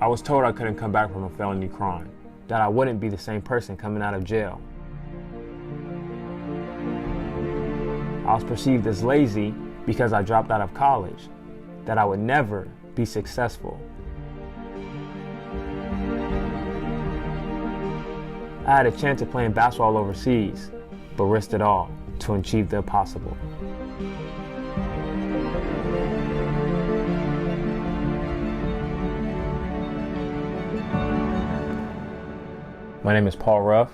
I was told I couldn't come back from a felony crime, that I wouldn't be the same person coming out of jail. I was perceived as lazy because I dropped out of college, that I would never be successful. I had a chance at playing basketball overseas, but risked it all to achieve the impossible. My name is Paul Ruff,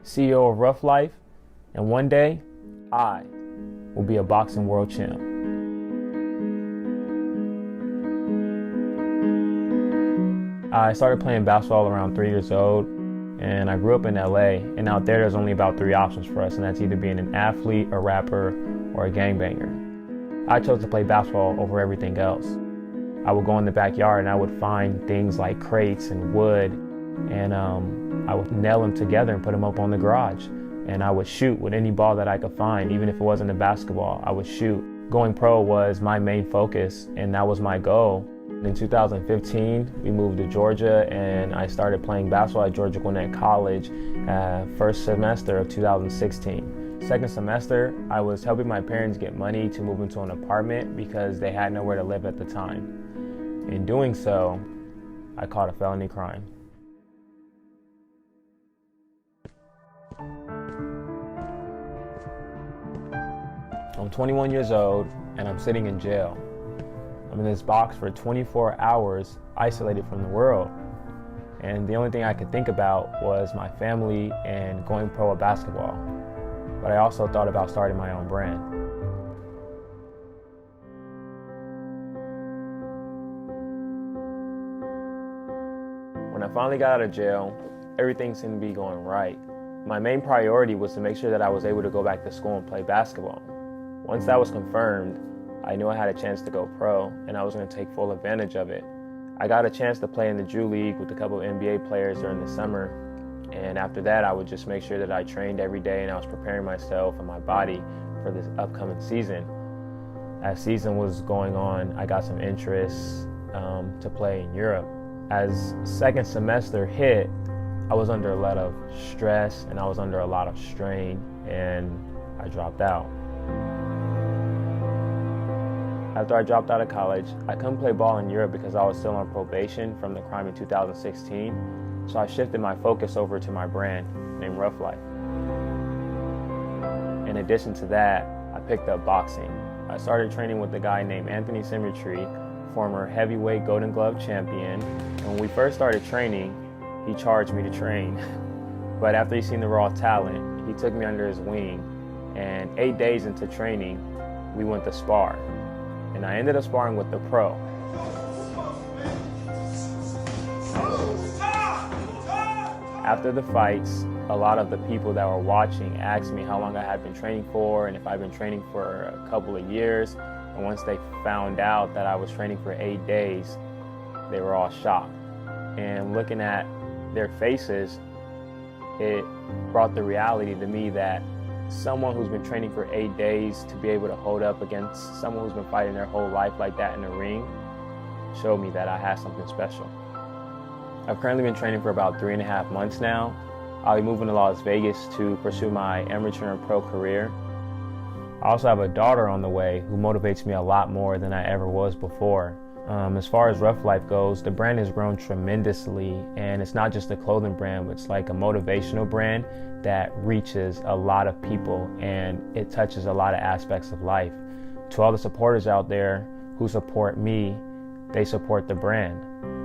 CEO of Ruff Life, and one day, I will be a boxing world champ. I started playing basketball around 3 years old, and I grew up in LA, and out there's only about 3 options for us, and that's either being an athlete, a rapper, or a gangbanger. I chose to play basketball over everything else. I would go in the backyard and I would find things like crates and wood, and I would nail them together and put them up on the garage. And I would shoot with any ball that I could find, even if it wasn't a basketball, I would shoot. Going pro was my main focus, and that was my goal. In 2015, we moved to Georgia, and I started playing basketball at Georgia Gwinnett College first semester of 2016. Second semester, I was helping my parents get money to move into an apartment because they had nowhere to live at the time. In doing so, I caught a felony crime. I'm 21 years old, and I'm sitting in jail. I'm in this box for 24 hours, isolated from the world. And the only thing I could think about was my family and going pro at basketball. But I also thought about starting my own brand. When I finally got out of jail, everything seemed to be going right. My main priority was to make sure that I was able to go back to school and play basketball. Once that was confirmed, I knew I had a chance to go pro, and I was going to take full advantage of it. I got a chance to play in the Drew League with a couple of NBA players during the summer, and after that I would just make sure that I trained every day and I was preparing myself and my body for this upcoming season. As season was going on, I got some interest to play in Europe. As second semester hit, I was under a lot of stress and I was under a lot of strain, and I dropped out. After I dropped out of college, I couldn't play ball in Europe because I was still on probation from the crime in 2016, so I shifted my focus over to my brand named Ruff Life. In addition to that, I picked up boxing. I started training with a guy named Anthony Symmetry, former heavyweight Golden Glove champion, and when we first started training, he charged me to train. But after he seen the raw talent, he took me under his wing, and 8 days into training, we went to spar. And I ended up sparring with the pro. After the fights, a lot of the people that were watching asked me how long I had been training for and if I'd been training for a couple of years. And once they found out that I was training for 8 days, they were all shocked. And looking at their faces, it brought the reality to me that someone who's been training for 8 days to be able to hold up against someone who's been fighting their whole life like that in the ring showed me that I had something special. I've currently been training for about 3.5 months now. I'll be moving to Las Vegas to pursue my amateur and pro career. I also have a daughter on the way who motivates me a lot more than I ever was before. As far as Ruff Life goes, the brand has grown tremendously, and it's not just a clothing brand, but it's like a motivational brand that reaches a lot of people and it touches a lot of aspects of life. To all the supporters out there who support me, they support the brand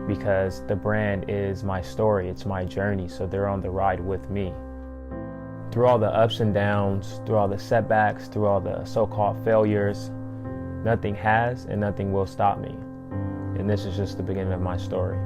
because the brand is my story, it's my journey, so they're on the ride with me. Through all the ups and downs, through all the setbacks, through all the so-called failures, nothing has and nothing will stop me. And this is just the beginning of my story.